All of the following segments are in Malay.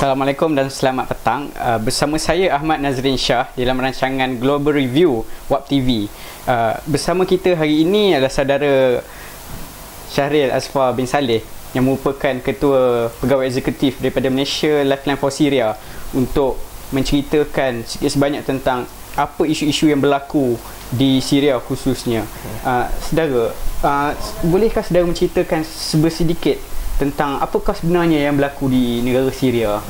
Assalamualaikum dan selamat petang. Bersama saya Ahmad Nazrin Shah dalam rancangan Global Review WAP TV. Bersama kita hari ini adalah saudara Syahril Asfar bin Saleh yang merupakan Ketua Pegawai Eksekutif daripada Malaysia Lifeline for Syria untuk menceritakan sedikit sebanyak tentang apa isu-isu yang berlaku di Syria khususnya. Saudara, bolehkah saudara menceritakan sedikit tentang apakah sebenarnya yang berlaku di negara Syria?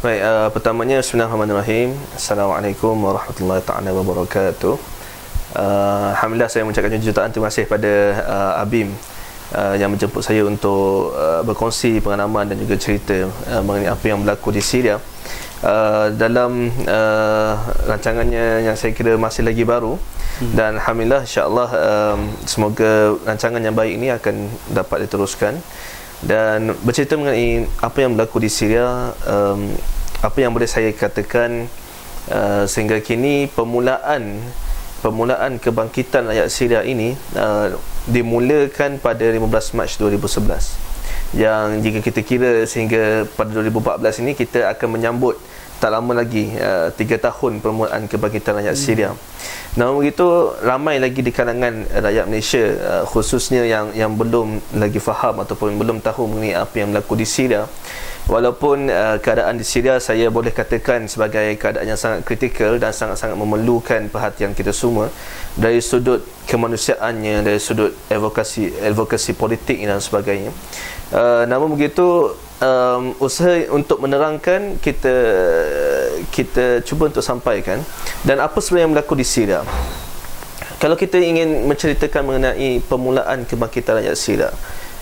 Baik, pertamanya Bismillahirrahmanirrahim. Assalamualaikum warahmatullahi taala wabarakatuh. Alhamdulillah, saya mengucapkan jutaan terima kasih pada Abim yang menjemput saya untuk berkongsi pengalaman dan juga cerita mengenai apa yang berlaku di Syria. Dalam rancangannya yang saya kira masih lagi baru, dan alhamdulillah insya-Allah semoga rancangan yang baik ini akan dapat diteruskan dan bercerita mengenai apa yang berlaku di Syria. Apa yang boleh saya katakan sehingga kini permulaan kebangkitan rakyat Syria ini dimulakan pada 15 Mac 2011, yang jika kita kira sehingga pada 2014 ini kita akan menyambut tak lama lagi 3 tahun permulaan kebangkitan rakyat Syria. Namun begitu, ramai lagi di kalangan rakyat Malaysia khususnya yang belum lagi faham ataupun belum tahu mengenai apa yang berlaku di Syria. Walaupun keadaan di Syria saya boleh katakan sebagai keadaan yang sangat kritikal dan sangat-sangat memerlukan perhatian kita semua dari sudut kemanusiaannya, dari sudut advokasi politik dan sebagainya. Namun begitu, usaha untuk menerangkan kita cuba untuk sampaikan dan apa sebenarnya yang berlaku di Syria. Kalau kita ingin menceritakan mengenai permulaan kebangkitan rakyat Syria,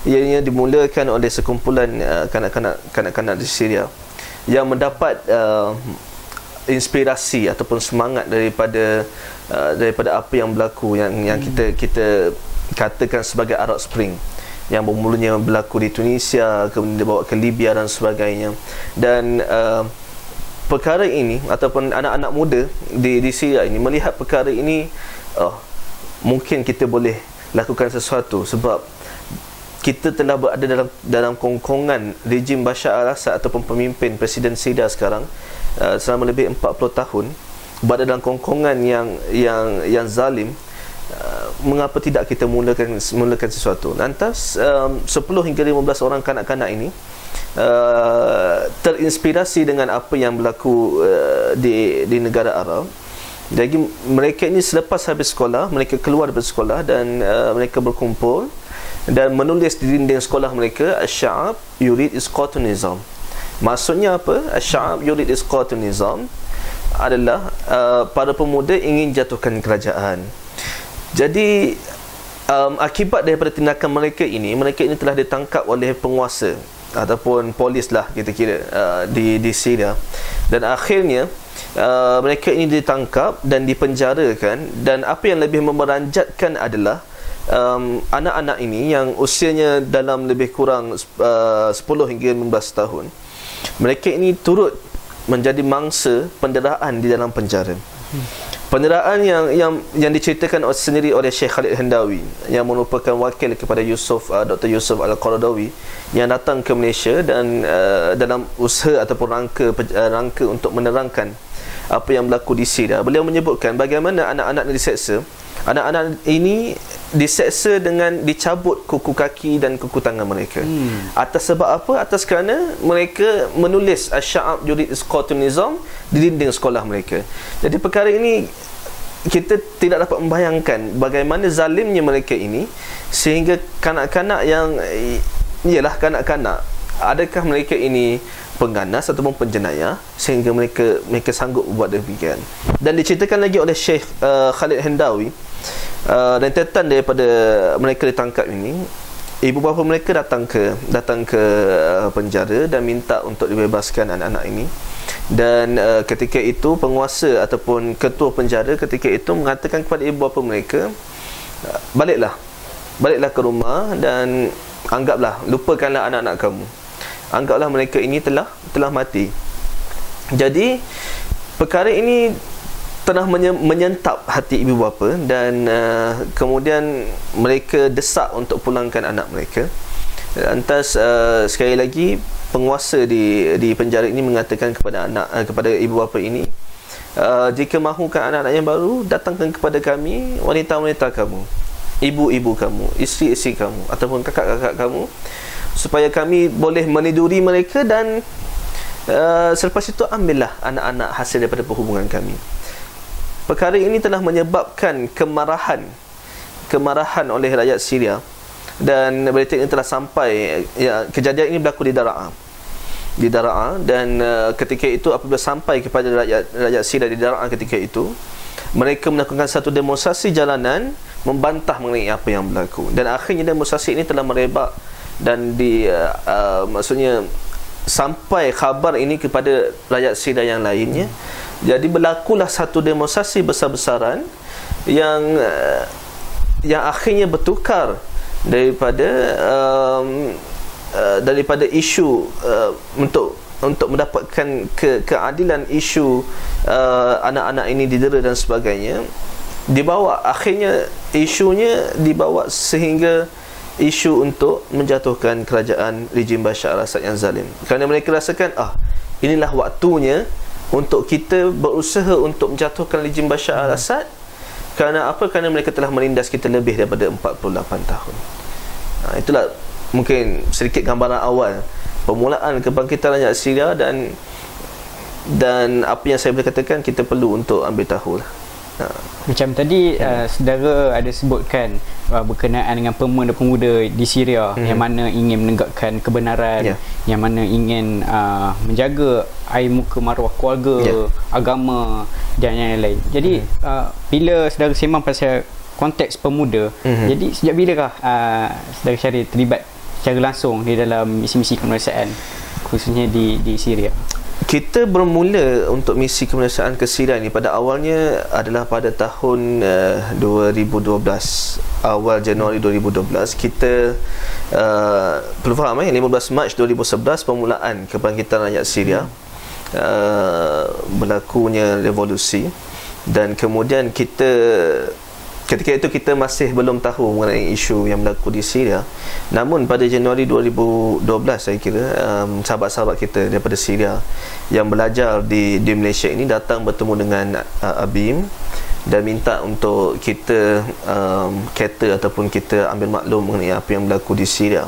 ianya dimulakan oleh sekumpulan kanak-kanak di Syria yang mendapat inspirasi ataupun semangat daripada apa yang berlaku yang kita katakan sebagai Arab Spring, yang bermulanya berlaku di Tunisia, kemudian dibawa ke Libya dan sebagainya. Dan perkara ini ataupun anak-anak muda di Syria ini melihat perkara ini, mungkin kita boleh lakukan sesuatu sebab kita telah berada dalam kongkongan rejim Bashar al-Assad ataupun pemimpin Presiden Syria sekarang selama lebih 40 tahun, berada dalam kongkongan yang zalim. Mengapa tidak kita mulakan sesuatu? Lantas 10 hingga 15 orang kanak-kanak ini terinspirasi dengan apa yang berlaku di negara Arab. Jadi mereka ini selepas habis sekolah, mereka keluar dari sekolah dan mereka berkumpul dan menulis di dinding sekolah mereka, Asy'ab yurid isqatun nizam. Maksudnya apa? Asy'ab yurid isqatun nizam adalah para pemuda ingin jatuhkan kerajaan. Jadi akibat daripada tindakan mereka ini telah ditangkap oleh penguasa ataupun polis lah kita kira di Syria, dan akhirnya mereka ini ditangkap dan dipenjarakan. Dan apa yang lebih memeranjatkan adalah anak-anak ini yang usianya dalam lebih kurang 10 hingga 15 tahun, mereka ini turut menjadi mangsa penderaan di dalam penjara. Penderaan yang diceritakan sendiri oleh Syekh Khalid Hendawi, yang merupakan wakil kepada Dr. Yusuf Al-Qaradawi, yang datang ke Malaysia dan dalam usaha ataupun rangka untuk menerangkan apa yang berlaku di Syria. Beliau menyebutkan bagaimana anak-anak diseksa. Anak-anak ini diseksa dengan dicabut kuku kaki dan kuku tangan mereka. Atas sebab apa? Atas kerana mereka menulis Asy'ab yurid isqatun nizam di dinding sekolah mereka. Jadi perkara ini kita tidak dapat membayangkan bagaimana zalimnya mereka ini, sehingga kanak-kanak yang ialah kanak-kanak, adakah mereka ini pengganas ataupun penjenayah sehingga mereka sanggup buat demikian. Dan diceritakan lagi oleh Syekh Khalid Hendawi, rentetan daripada mereka ditangkap ini, ibu bapa mereka datang ke penjara dan minta untuk dibebaskan anak-anak ini. Dan ketika itu penguasa ataupun ketua penjara ketika itu mengatakan kepada ibu bapa mereka, baliklah ke rumah dan lupakanlah anak-anak kamu, anggaplah mereka ini telah mati. Jadi perkara ini telah menyentap hati ibu bapa dan kemudian mereka desak untuk pulangkan anak mereka. Lantas sekali lagi penguasa di penjara ini mengatakan kepada kepada ibu bapa ini, jika mahukan anak-anak yang baru, datangkan kepada kami wanita-wanita kamu, ibu-ibu kamu, isteri-isteri kamu ataupun kakak-kakak kamu, supaya kami boleh meniduri mereka dan selepas itu ambillah anak-anak hasil daripada perhubungan kami. Perkara ini telah menyebabkan kemarahan oleh rakyat Syria, dan berita ini telah sampai, kejadian ini berlaku di Daraa, dan ketika itu apabila sampai kepada rakyat Syria di Daraa ketika itu, mereka melakukan satu demonstrasi jalanan membantah mengenai apa yang berlaku, dan akhirnya demonstrasi ini telah merebak dan maksudnya sampai khabar ini kepada rakyat Syria yang lainnya. Jadi berlakulah satu demonstrasi besar-besaran yang akhirnya bertukar daripada isu untuk mendapatkan keadilan, isu anak-anak ini didera dan sebagainya, akhirnya isunya dibawa sehingga isu untuk menjatuhkan kerajaan rejim Bashar al-Assad yang zalim, kerana mereka rasakan inilah waktunya untuk kita berusaha untuk menjatuhkan rejim Bashar al-Assad. Kerana apa? Kerana mereka telah menindas kita lebih daripada 48 tahun. Itulah mungkin sedikit gambaran awal permulaan kebangkitan rakyat Syria, dan apa yang saya boleh katakan kita perlu untuk ambil tahu lah. Macam tadi saudara ada sebutkan berkenaan dengan pemuda-pemuda di Syria yang mana ingin menegakkan kebenaran, yang mana ingin menjaga air muka maruah keluarga, agama dan yang lain. Jadi bila saudara sembang pasal konteks pemuda, jadi sejak bilakah saudara Syahril terlibat secara langsung di dalam misi-misi kemanusiaan khususnya di Syria? Kita bermula untuk misi kemanusiaan ke Syria ni pada awalnya adalah pada tahun 2012, awal Januari 2012. Kita perlu faham 15 Mac 2011 permulaan kebangkitan rakyat Syria, berlakunya revolusi, dan kemudian ketika itu kita masih belum tahu mengenai isu yang berlaku di Syria. Namun pada Januari 2012 saya kira sahabat-sahabat kita daripada Syria yang belajar di Malaysia ini datang bertemu dengan ABIM dan minta untuk kita cater ataupun kita ambil maklum mengenai apa yang berlaku di Syria.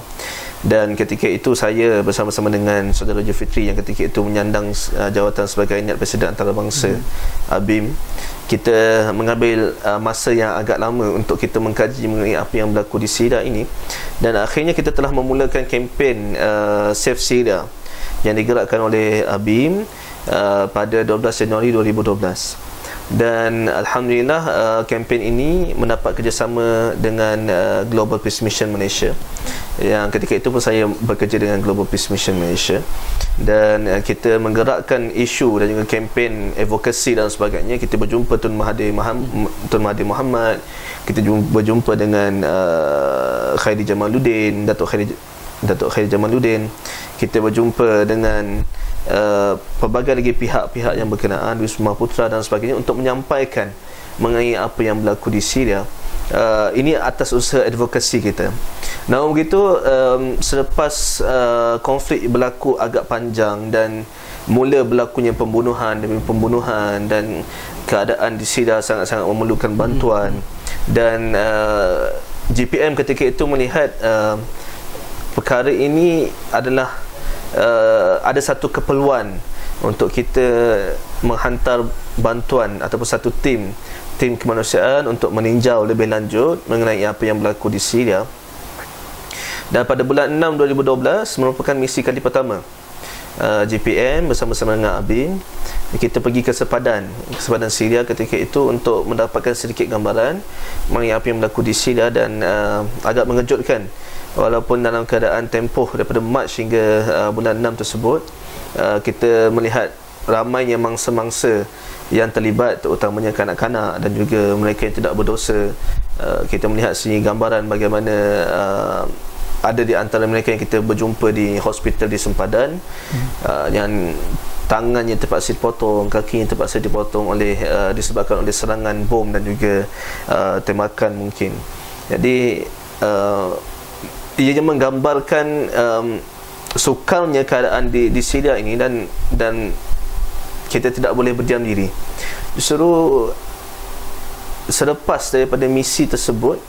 Dan ketika itu saya bersama-sama dengan saudara Jufitri yang ketika itu menyandang jawatan sebagai Niat Presiden Antarabangsa ABIM, kita mengambil masa yang agak lama untuk kita mengkaji mengenai apa yang berlaku di Syria ini, dan akhirnya kita telah memulakan kempen Save Syria yang digerakkan oleh ABIM pada 12 Januari 2012. Dan alhamdulillah kempen ini mendapat kerjasama dengan Global Peace Mission Malaysia, yang ketika itu pun saya bekerja dengan Global Peace Mission Malaysia, dan kita menggerakkan isu dan juga kempen advokasi dan sebagainya. Kita berjumpa Tun Mahathir Mohamad, kita berjumpa dengan Khairi Jamaluddin, Datuk Khairi Jamaluddin, kita berjumpa dengan pelbagai lagi pihak-pihak yang berkenaan, Wisma Putra dan sebagainya, untuk menyampaikan mengenai apa yang berlaku di Syria. Ini atas usaha advokasi kita. Namun begitu, selepas konflik berlaku agak panjang dan mula berlakunya pembunuhan demi pembunuhan, dan keadaan di Syria sangat-sangat memerlukan bantuan, dan GPM ketika itu melihat perkara ini adalah ada satu keperluan untuk kita menghantar bantuan ataupun satu tim kemanusiaan untuk meninjau lebih lanjut mengenai apa yang berlaku di Syria. Dan pada bulan 6 2012 merupakan misi kali pertama GPM bersama-sama dengan ABIM, kita pergi ke sepadan Syria ketika itu untuk mendapatkan sedikit gambaran mengenai apa yang berlaku di Syria. Dan agak mengejutkan, walaupun dalam keadaan tempoh daripada Mac hingga bulan 6 tersebut, kita melihat ramainya mangsa-mangsa yang terlibat, terutamanya kanak-kanak dan juga mereka yang tidak berdosa. Kita melihat sini gambaran bagaimana ada di antara mereka yang kita berjumpa di hospital di sempadan, yang tangannya terpaksa dipotong, kakinya terpaksa dipotong disebabkan oleh serangan bom dan juga tembakan mungkin. Jadi ia menggambarkan sukarnya keadaan di Syria ini, dan kita tidak boleh berdiam diri. Justru selepas daripada misi tersebut,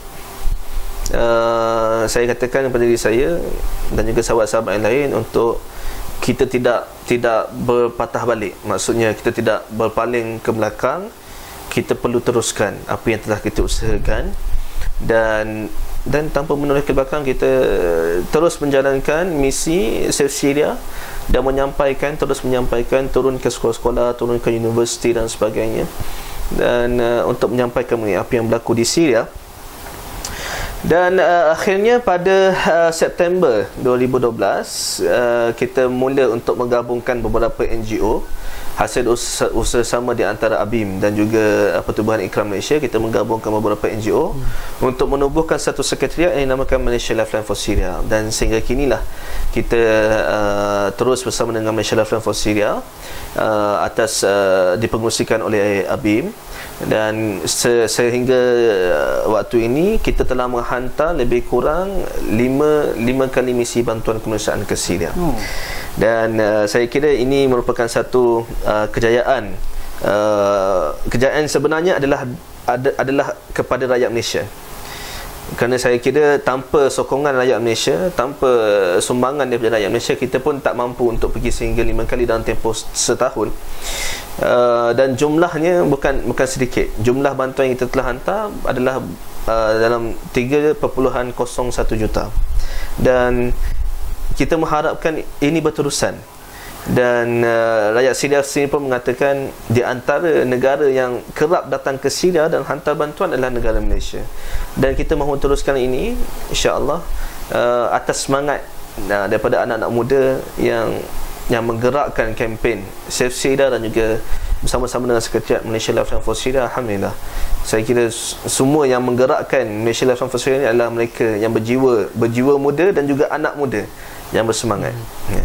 saya katakan kepada diri saya dan juga sahabat-sahabat yang lain untuk kita tidak berpatah balik. Maksudnya kita tidak berpaling ke belakang. Kita perlu teruskan apa yang telah kita usahakan, dan tanpa menoleh ke belakang, kita terus menjalankan misi Save Syria dan terus menyampaikan, turun ke sekolah-sekolah, turun ke universiti dan sebagainya, dan untuk menyampaikan apa yang berlaku di Syria. Dan akhirnya pada September 2012 kita mula untuk menggabungkan beberapa NGO. Hasil usaha sama di antara ABIM dan juga Pertubuhan Ikram Malaysia, kita menggabungkan beberapa NGO untuk menubuhkan satu sekretariat yang dinamakan Malaysia Lifeline for Syria. Dan sehingga kinilah kita terus bersama dengan Malaysia Lifeline for Syria atas dipengerusikan oleh ABIM, dan sehingga waktu ini kita telah menghantar lebih kurang 5 kali misi bantuan kemanusiaan ke Syria. Dan saya kira ini merupakan satu kejayaan. Kejayaan sebenarnya adalah kepada rakyat Malaysia. Kerana saya kira tanpa sokongan rakyat Malaysia, tanpa sumbangan daripada rakyat Malaysia, kita pun tak mampu untuk pergi sehingga 5 kali dalam tempoh setahun. Dan jumlahnya bukan sedikit. Jumlah bantuan yang kita telah hantar adalah dalam 3.01 juta. Dan kita mengharapkan ini berterusan. Dan rakyat Syria sendiri pun mengatakan di antara negara yang kerap datang ke Syria dan hantar bantuan adalah negara Malaysia. Dan kita mahu teruskan ini, insya-Allah, atas semangat daripada anak-anak muda yang menggerakkan kempen Save Syria dan juga bersama-sama dengan Sekretariat Malaysia Lifeline for Syria. Alhamdulillah, saya kira semua yang menggerakkan Malaysia Lifeline for Syria ini adalah mereka yang berjiwa muda dan juga anak muda yang bersemangat. Ya.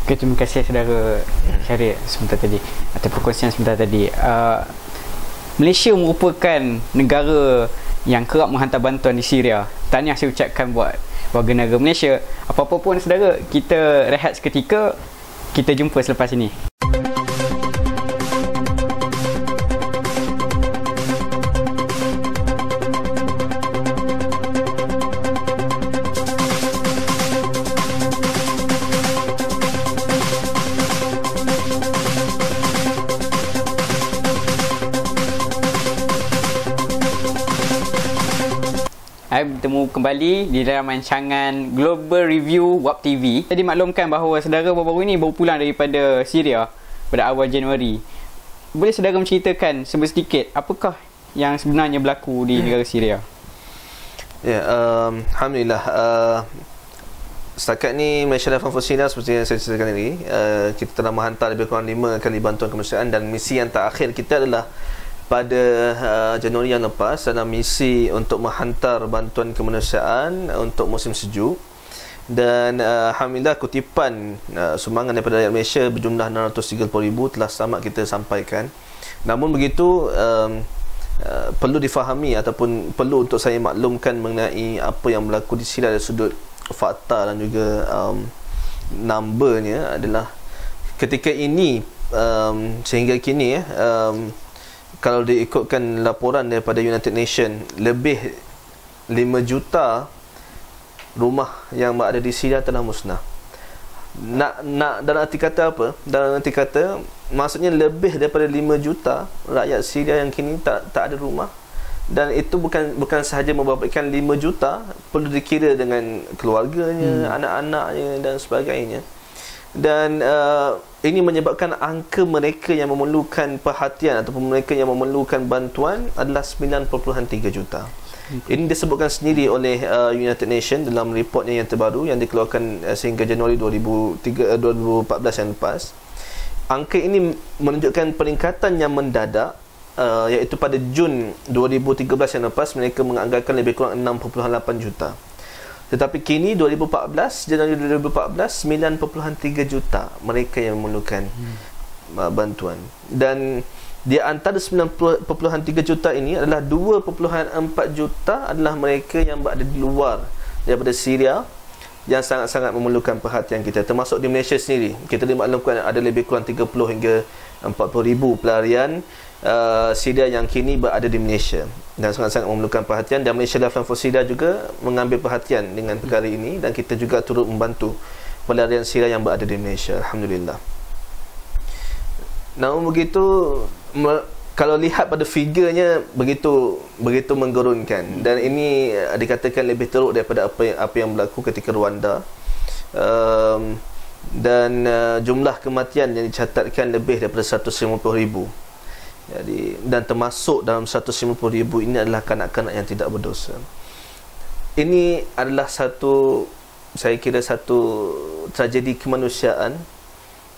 Okay, terima kasih saudara Syariq sebentar tadi atas perkongsian sebentar tadi. Malaysia merupakan negara yang kerap menghantar bantuan di Syria. Tahniah saya ucapkan buat warga negara Malaysia. Apa-apa pun saudara, kita rehat seketika. Kita jumpa selepas ini. Bertemu kembali di dalam rancangan Global Review WAP TV. Jadi maklumkan bahawa saudara baru-baru ini baru pulang daripada Syria pada awal Januari. Boleh saudara menceritakan sedikit apakah yang sebenarnya berlaku di negara Syria? Ya, Alhamdulillah. Setakat ni Malaysia Lifeline for Syria seperti yang saya ceritakan tadi, kita telah menghantar lebih kurang 5 kali bantuan kemanusiaan, dan misi yang terakhir kita adalah pada Januari yang lepas, dalam misi untuk menghantar bantuan kemanusiaan untuk musim sejuk. Dan alhamdulillah, kutipan sumbangan daripada rakyat Malaysia berjumlah 630,000 telah selamat kita sampaikan. Namun begitu, perlu difahami ataupun perlu untuk saya maklumkan mengenai apa yang berlaku di Syria dari sudut fakta dan juga numbernya adalah ketika ini sehingga kini kalau diikutkan laporan daripada United Nations, lebih 5 juta rumah yang berada di Syria telah musnah. Dalam arti kata apa? Dalam arti kata, maksudnya lebih daripada 5 juta rakyat Syria yang kini tak ada rumah. Dan itu bukan sahaja membabitkan 5 juta, perlu dikira dengan keluarganya, anak-anaknya dan sebagainya. Dan ini menyebabkan angka mereka yang memerlukan perhatian ataupun mereka yang memerlukan bantuan adalah 9.3 juta. Ini disebutkan sendiri oleh United Nations dalam reportnya yang terbaru yang dikeluarkan sehingga Januari 2014 yang lepas. Angka ini menunjukkan peningkatan yang mendadak, iaitu pada Jun 2013 yang lepas mereka menganggarkan lebih kurang 6.8 juta. Tetapi kini 2014, Januari 2014, 9.3 juta mereka yang memerlukan bantuan. Dan di antara 9.3 juta ini adalah 2.4 juta adalah mereka yang berada di luar daripada Syria, yang sangat-sangat memerlukan perhatian kita, termasuk di Malaysia sendiri. Kita dimaklumkan ada lebih kurang 30 hingga 40 ribu pelarian Syria yang kini berada di Malaysia dan sangat-sangat memerlukan perhatian, dan Malaysia Lifeline for Syria juga mengambil perhatian dengan perkara ini, dan kita juga turut membantu pelarian Syria yang berada di Malaysia, alhamdulillah. Namun begitu, kalau lihat pada figurnya begitu menggurunkan, dan ini dikatakan lebih teruk daripada apa yang berlaku ketika Rwanda. Dan jumlah kematian yang dicatatkan lebih daripada 150,000. Jadi, dan termasuk dalam 150,000 ini adalah kanak-kanak yang tidak berdosa. Ini adalah saya kira satu tragedi kemanusiaan,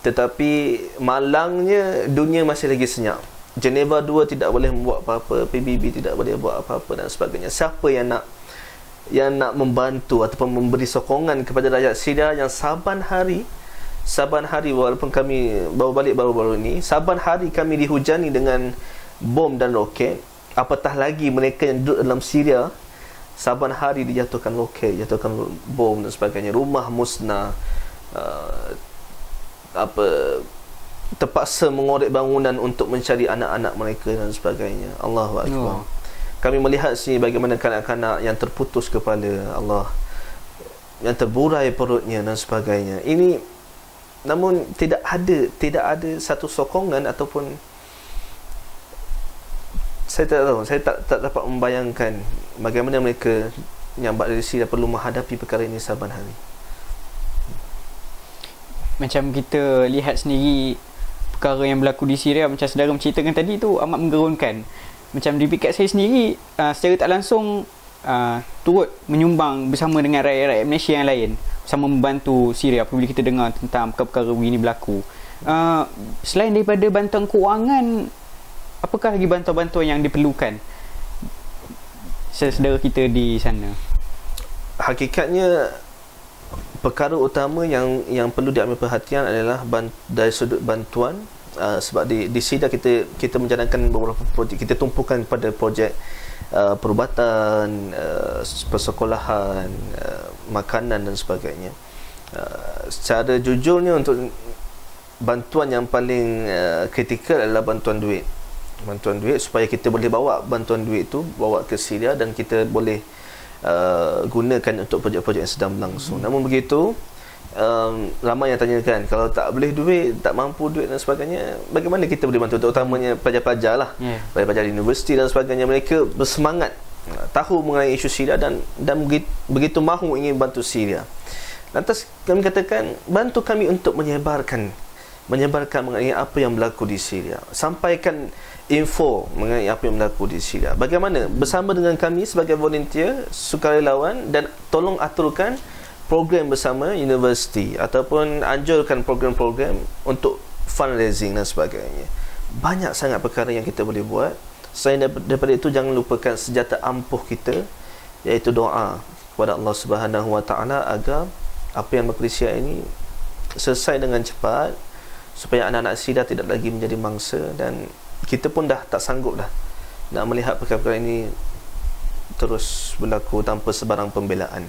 tetapi malangnya dunia masih lagi senyap. Geneva 2 tidak boleh membuat apa-apa, PBB tidak boleh buat apa-apa dan sebagainya. Siapa yang nak membantu ataupun memberi sokongan kepada rakyat Syria yang saban hari, walaupun kami baru-baru ini, saban hari kami dihujani dengan bom dan roket, apatah lagi mereka yang duduk dalam Syria saban hari dijatuhkan roket, dijatuhkan bom dan sebagainya, rumah musnah, terpaksa mengorek bangunan untuk mencari anak-anak mereka dan sebagainya. Allahu Akbar. Kami melihat sini bagaimana kanak-kanak yang terputus kepala, Allah, yang terburai perutnya dan sebagainya. Ini, namun tidak ada satu sokongan ataupun saya tak dapat membayangkan bagaimana mereka yang berada di Syria perlu menghadapi perkara ini saban hari. Macam kita lihat sendiri perkara yang berlaku di Syria, macam saudara menceritakan tadi tu, amat menggerunkan. Macam di pihak saya sendiri, secara tak langsung turut menyumbang bersama dengan rakyat-rakyat Malaysia yang lain, sama membantu Syria apabila kita dengar tentang perkara-perkara begini berlaku. Selain daripada bantuan kewangan, apakah lagi bantuan-bantuan yang diperlukan saudara kita di sana? Hakikatnya perkara utama yang perlu diambil perhatian adalah dari sudut bantuan, sebab di Syria kita menjalankan beberapa projek. Kita tumpukan kepada projek perubatan, persekolahan, makanan dan sebagainya. Secara jujurnya, untuk bantuan yang paling kritikal adalah bantuan duit supaya kita boleh bawa bantuan duit itu bawa ke Syria dan kita boleh gunakan untuk projek-projek yang sedang berlangsung. Namun begitu, ramai yang tanyakan, kalau tak boleh duit, tak mampu duit dan sebagainya, bagaimana kita boleh bantu? Terutamanya pelajar-pelajar lah, pelajar di universiti dan sebagainya. Mereka bersemangat, tahu mengenai isu Syria dan begitu mahu ingin bantu Syria. Lantas kami katakan, bantu kami untuk menyebarkan mengenai apa yang berlaku di Syria, sampaikan info mengenai apa yang berlaku di Syria. Bagaimana bersama dengan kami sebagai volunteer, sukarelawan, dan tolong aturkan program bersama universiti ataupun anjurkan program-program untuk fundraising dan sebagainya. Banyak sangat perkara yang kita boleh buat. Selain daripada itu, jangan lupakan senjata ampuh kita, iaitu doa kepada Allah Subhanahu Wa Taala agar apa yang berlaku di Syria ini selesai dengan cepat, supaya anak-anak Syria tidak lagi menjadi mangsa, dan kita pun dah tak sanggup dah nak melihat perkara-perkara ini terus berlaku tanpa sebarang pembelaan.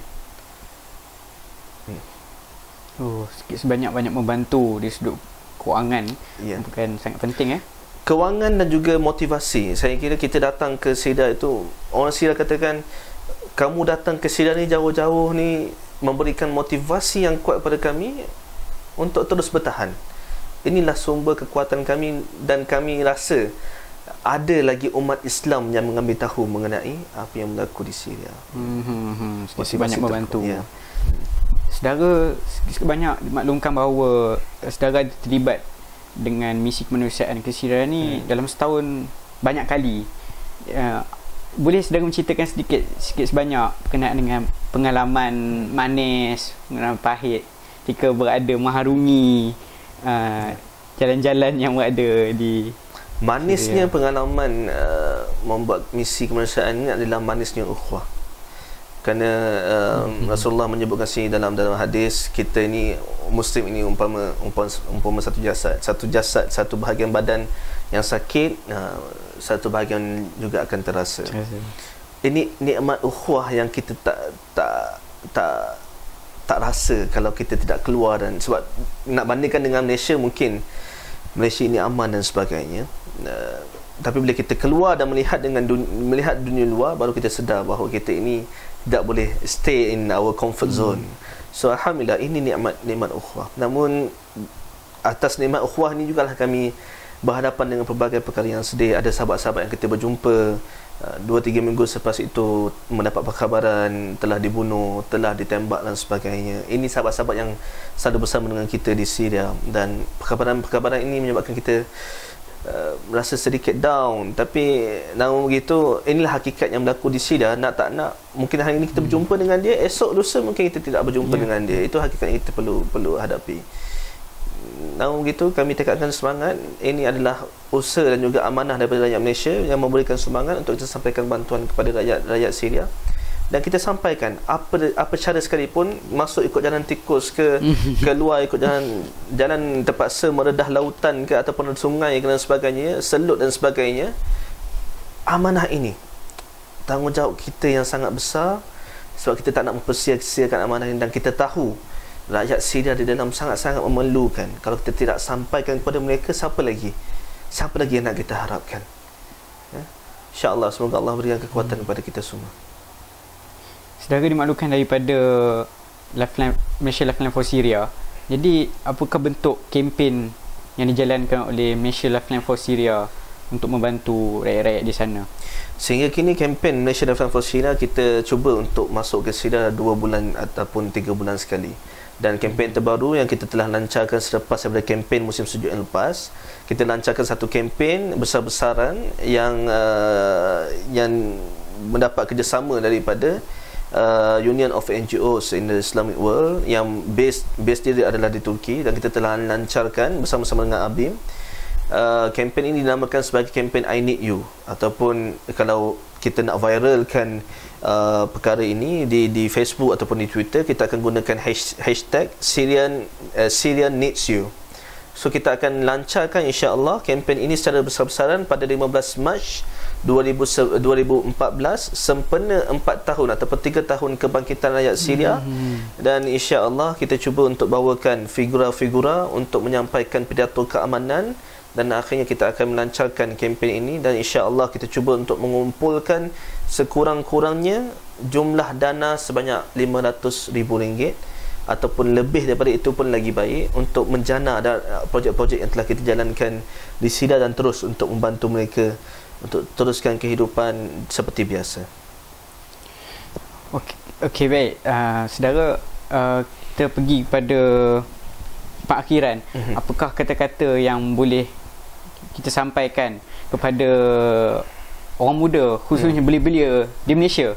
Sikit sebanyak banyak membantu di sudut kewangan, bukan sangat penting kewangan dan juga motivasi. Saya kira kita datang ke Syria itu, orang Syria katakan, kamu datang ke Syria ni jauh-jauh ni memberikan motivasi yang kuat kepada kami untuk terus bertahan. Inilah sumber kekuatan kami, dan kami rasa ada lagi umat Islam yang mengambil tahu mengenai apa yang berlaku di Syria. Masih banyak membantu. Saudara banyak dimaklumkan bahawa saudara terlibat dengan misi kemanusiaan ke Syria ni dalam setahun banyak kali. Boleh saudara menceritakan sedikit sebanyak berkenaan dengan pengalaman manis, pengalaman pahit ketika berada mengharungi jalan-jalan yang berada di manisnya Syria. Pengalaman membuat misi kemanusiaan ini adalah manisnya ukhuwah. Kerana Rasulullah menyebutkan sini dalam hadis, kita ini Muslim ini umpama satu jasad, satu bahagian badan yang sakit, satu bahagian juga akan terasa. Ini nikmat ukhuwah yang kita tak tak rasa kalau kita tidak keluar. Dan sebab nak bandingkan dengan Malaysia, mungkin Malaysia ini aman dan sebagainya, tapi bila kita keluar dan melihat dunia luar, baru kita sedar bahawa kita ini tidak boleh stay in our comfort zone. So alhamdulillah, ini nikmat ukhuwah. Namun atas nikmat ukhuwah ini jugalah kami berhadapan dengan pelbagai perkara yang sedih. Ada sahabat-sahabat yang kita berjumpa 2-3 minggu selepas itu mendapat perkhabaran telah dibunuh, telah ditembak dan sebagainya. Ini sahabat-sahabat yang selalu bersama dengan kita di Syria, dan perkhabaran ini menyebabkan kita rasa sedikit down. Tapi namun begitu, inilah hakikat yang berlaku di Syria. Nak tak nak, mungkin hari ini kita berjumpa dengan dia, esok lusa mungkin kita tidak berjumpa dengan dia. Itu hakikat yang kita perlu hadapi. Namun begitu, kami tekadkan semangat. Ini adalah usaha dan juga amanah daripada rakyat Malaysia yang memberikan semangat untuk kita sampaikan bantuan kepada rakyat Syria. Dan kita sampaikan apa cara sekalipun, masuk ikut jalan tikus ke, keluar ikut jalan terpaksa meredah lautan ke, ataupun sungai dan sebagainya, selut dan sebagainya. Amanah ini tanggungjawab kita yang sangat besar, sebab kita tak nak mempersia-siakan amanah ini. Dan kita tahu rakyat Syria di dalam sangat-sangat memerlukan. Kalau kita tidak sampaikan kepada mereka, siapa lagi yang nak kita harapkan? InsyaAllah, semoga Allah berikan kekuatan kepada kita semua. Saudara dimaklumkan daripada Malaysia Lifeline for Syria. Jadi apakah bentuk kempen yang dijalankan oleh Malaysia Lifeline for Syria untuk membantu rakyat-rakyat di sana? Sehingga kini kempen Malaysia Lifeline for Syria kita cuba untuk masuk ke Syria 2 bulan ataupun 3 bulan sekali. Dan kempen terbaru yang kita telah lancarkan selepas daripada kempen musim sejuk yang lepas, kita lancarkan satu kempen besar-besaran yang mendapat kerjasama daripada Union of NGOs in the Islamic World, yang base dia adalah di Turki, dan kita telah lancarkan bersama-sama dengan ABIM. Kempen ini dinamakan sebagai kempen I Need You, ataupun kalau kita nak viralkan perkara ini di Facebook ataupun di Twitter, kita akan gunakan hashtag Syrian Needs You. So kita akan lancarkan insya-Allah kempen ini secara besar-besaran pada 15 Mac 2014, sempena 4 tahun ataupun 3 tahun kebangkitan rakyat Syria. Dan insya-Allah kita cuba untuk bawakan figura-figura untuk menyampaikan pidato keamanan, dan akhirnya kita akan melancarkan kempen ini. Dan insya-Allah kita cuba untuk mengumpulkan sekurang-kurangnya jumlah dana sebanyak RM500,000 ataupun lebih daripada itu pun lagi baik, untuk menjana projek-projek yang telah kita jalankan di Syria, dan terus untuk membantu mereka untuk teruskan kehidupan seperti biasa. Okey, baik. Saudara, kita pergi kepada perakhiran. Apakah kata-kata yang boleh kita sampaikan kepada orang muda, khususnya belia-belia di Malaysia?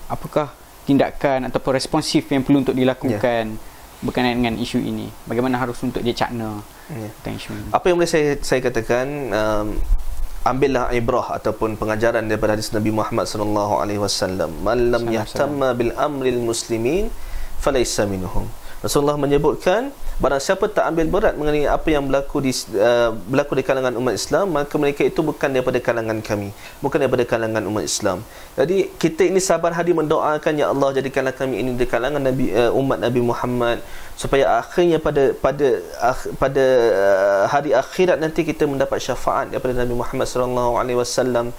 Apakah tindakan ataupun responsif yang perlu untuk dilakukan berkenaan dengan isu ini? Bagaimana harus untuk dia cakna tentang isu ini? Apa yang boleh saya katakan, ambillah ibrah ataupun pengajaran daripada hadis Nabi Muhammad sallallahu alaihi wasallam, man lam yahtamma bil amril muslimin falaysa minhum. Rasulullah menyebutkan, barang siapa tak ambil berat mengenai apa yang berlaku di kalangan umat Islam, maka mereka itu bukan daripada kalangan kami, bukan daripada kalangan umat Islam. Jadi kita ini sabar hari mendoakan, ya Allah, jadikanlah kami ini di kalangan umat Nabi Muhammad, supaya akhirnya pada hari akhirat nanti kita mendapat syafaat daripada Nabi Muhammad sallallahu alaihi wasallam.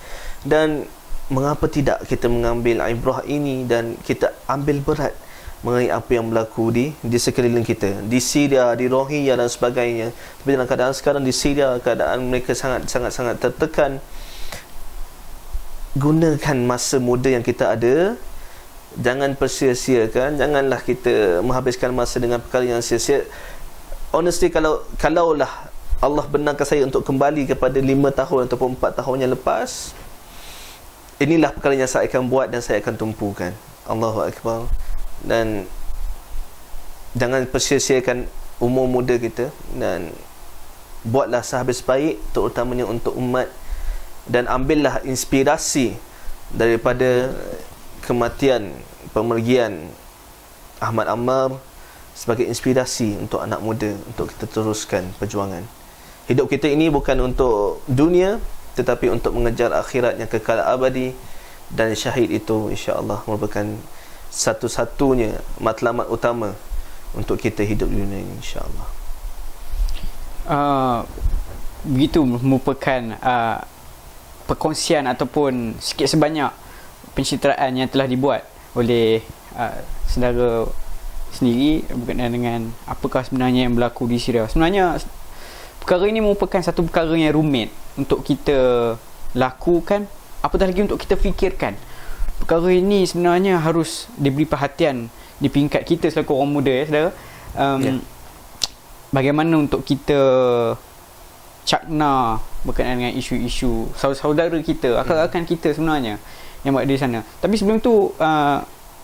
Dan mengapa tidak kita mengambil ibrah ini dan kita ambil berat mengenai apa yang berlaku di sekeliling kita, di Syria, di Rohingya dan sebagainya. Tapi dalam keadaan sekarang di Syria, keadaan mereka sangat tertekan. Gunakan masa muda yang kita ada, jangan persia-siakan, janganlah kita menghabiskan masa dengan perkara yang sia-sia. Honestly, kalaulah Allah benarkan saya untuk kembali kepada 5 tahun ataupun 4 tahun yang lepas, inilah perkara yang saya akan buat dan saya akan tumpukan. Allahu Akbar. Dan jangan persia-siakan umur muda kita, dan buatlah sehabis baik, terutamanya untuk umat. Dan ambillah inspirasi daripada kematian, pemergian Ahmad Ammar sebagai inspirasi untuk anak muda, untuk kita teruskan perjuangan. Hidup kita ini bukan untuk dunia, tetapi untuk mengejar akhirat yang kekal abadi. Dan syahid itu insya-Allah merupakan satu-satunya matlamat utama untuk kita hidup di dunia ini, insya-Allah. Begitu merupakan perkongsian ataupun sikit sebanyak pencitraan yang telah dibuat oleh saudara sendiri berkenaan dengan apakah sebenarnya yang berlaku di Syria. Sebenarnya perkara ini merupakan satu perkara yang rumit untuk kita lakukan, apatah lagi untuk kita fikirkan. Perkara ini sebenarnya harus diberi perhatian di peringkat kita selaku orang muda, ya saudara. Bagaimana untuk kita cakna berkenaan dengan isu-isu saudara kita, rakan-rakan kita sebenarnya yang berada di sana. Tapi sebelum tu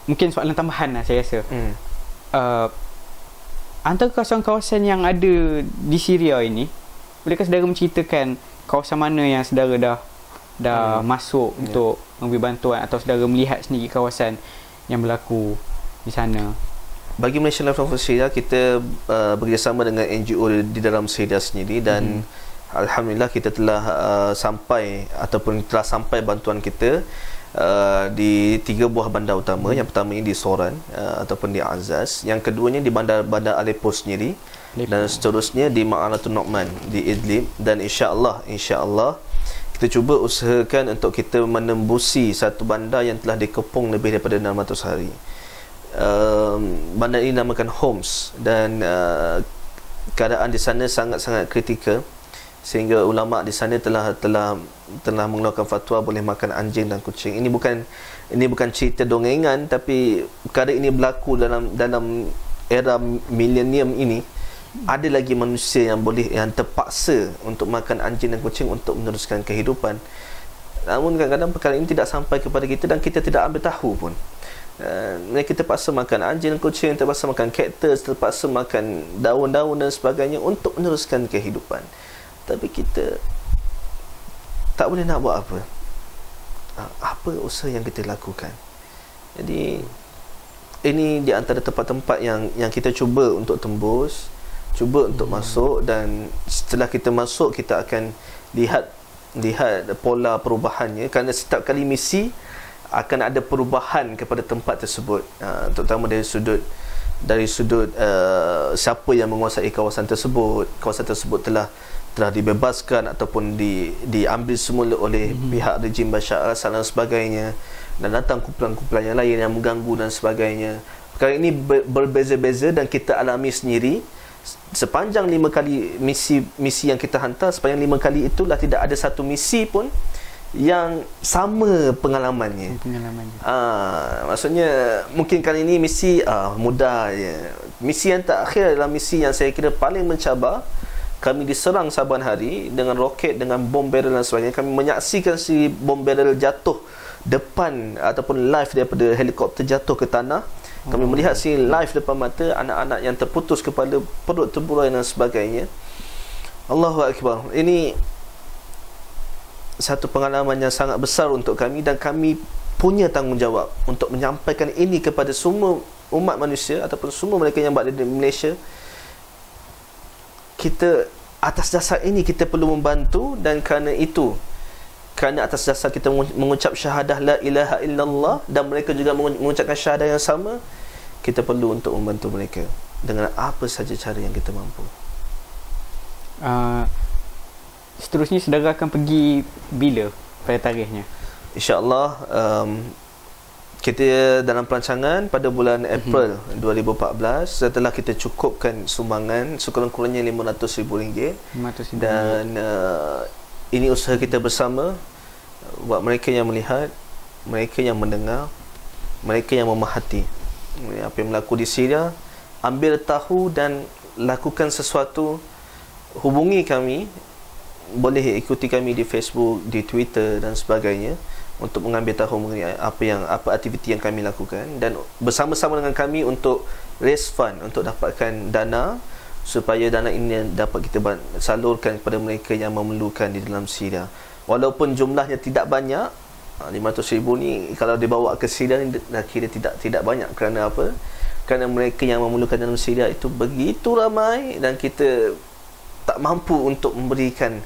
mungkin soalan tambahan lah saya rasa. Antara kawasan-kawasan yang ada di Syria ini, bolehkah saudara menceritakan kawasan mana yang saudara dah masuk untuk memberi bantuan, atau saudara melihat sendiri kawasan yang berlaku di sana? Bagi Malaysian Lifeline for Syria, kita bekerjasama dengan NGO di dalam Syria sendiri, dan alhamdulillah kita telah sampai bantuan kita di 3 buah bandar utama. Yang pertama ini di Soran ataupun di Azaz, yang keduanya di bandar Aleppo sendiri, dan seterusnya di Ma'aratul Nu'man di Idlib, dan insya-Allah kita cuba usahakan untuk kita menembusi satu bandar yang telah dikepung lebih daripada 600 hari. Bandar ini dinamakan Homs, dan keadaan di sana sangat-sangat kritikal, sehingga ulama di sana telah mengeluarkan fatwa boleh makan anjing dan kucing. Ini bukan cerita dongengan, tapi perkara ini berlaku dalam era milenium ini. Ada lagi manusia yang terpaksa untuk makan anjing dan kucing untuk meneruskan kehidupan. Namun kadang-kadang perkara ini tidak sampai kepada kita dan kita tidak ambil tahu pun. Mereka terpaksa makan anjing dan kucing, terpaksa makan cactus, terpaksa makan daun-daun dan sebagainya untuk meneruskan kehidupan. Tapi kita tak boleh nak buat apa. Apa usaha yang kita lakukan? Jadi ini di antara tempat-tempat yang kita cuba untuk tembus, cuba untuk masuk, dan setelah kita masuk kita akan lihat pola perubahannya, kerana setiap kali misi akan ada perubahan kepada tempat tersebut, terutama dari sudut siapa yang menguasai kawasan tersebut. Kawasan tersebut telah dibebaskan ataupun diambil semula oleh pihak rejim Bashar al-Assad dan sebagainya, dan datang kumpulan-kumpulan yang lain yang mengganggu dan sebagainya. Perkara ini berbeza-beza dan kita alami sendiri. Sepanjang 5 kali misi yang kita hantar, sepanjang 5 kali itulah tidak ada satu misi pun yang sama pengalamannya. Maksudnya mungkin kali ini misi mudah je. Misi yang terakhir adalah misi yang saya kira paling mencabar. Kami diserang saban hari dengan roket, dengan bom barrel dan sebagainya. Kami menyaksikan si bom barrel jatuh depan ataupun live daripada helikopter jatuh ke tanah. Kami melihat si live depan mata, anak-anak yang terputus kepala, perut terburai dan sebagainya. Allahu Akbar. Ini satu pengalaman yang sangat besar untuk kami, dan kami punya tanggungjawab untuk menyampaikan ini kepada semua umat manusia ataupun semua mereka yang berada di Malaysia. Kita atas dasar ini kita perlu membantu, dan kerana atas dasar kita mengucap syahadah la ilaha illallah, dan mereka juga mengucapkan syahadah yang sama, kita perlu untuk membantu mereka dengan apa saja cara yang kita mampu. Seterusnya saudara akan pergi bila pada tarikhnya? InsyaAllah kita dalam perancangan pada bulan April 2014, setelah kita cukupkan sumbangan sekurang-kurangnya RM500,000, dan ini usaha kita bersama buat mereka yang melihat, mereka yang mendengar, mereka yang memahati apa yang berlaku di Syria. Ambil tahu dan lakukan sesuatu. Hubungi kami, boleh ikuti kami di Facebook, di Twitter dan sebagainya untuk mengambil tahu mengenai apa aktiviti yang kami lakukan, dan bersama-sama dengan kami untuk raise fund, untuk dapatkan dana supaya dana ini dapat kita salurkan kepada mereka yang memerlukan di dalam Syria. Walaupun jumlahnya tidak banyak, 500,000 ni kalau dibawa ke Syria ni dah kira tidak banyak. Kerana apa? Kerana mereka yang memerlukan dalam Syria itu begitu ramai, dan kita tak mampu untuk memberikan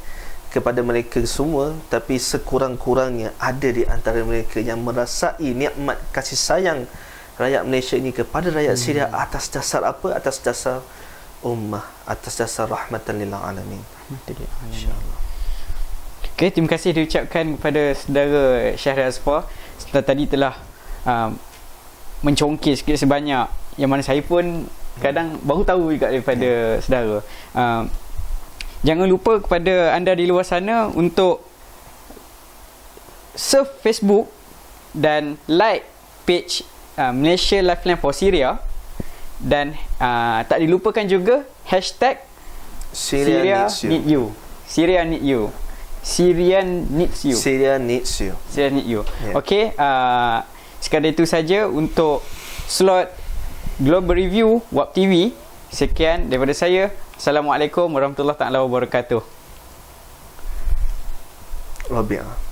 kepada mereka semua. Tapi sekurang-kurangnya ada di antara mereka yang merasai nikmat kasih sayang rakyat Malaysia ini kepada rakyat Syria atas dasar apa? Atas dasar ummah, atas dasar rahmatan lil alamin. InsyaAllah. Okay, terima kasih diucapkan kepada saudara Syahril Asfar. Tadi telah mencongkis sikit sebanyak yang mana saya pun kadang baru tahu juga daripada saudara. Jangan lupa kepada anda di luar sana untuk surf Facebook dan like page Malaysia Lifeline for Syria, dan tak dilupakan juga hashtag Syria need you. Syria need you. Syrian needs you. Syria needs you. Syria need you. Okey, sekadar itu saja untuk slot Global Review WAP TV. Sekian daripada saya. Assalamualaikum warahmatullahi taala wabarakatuh. Rabi'ah.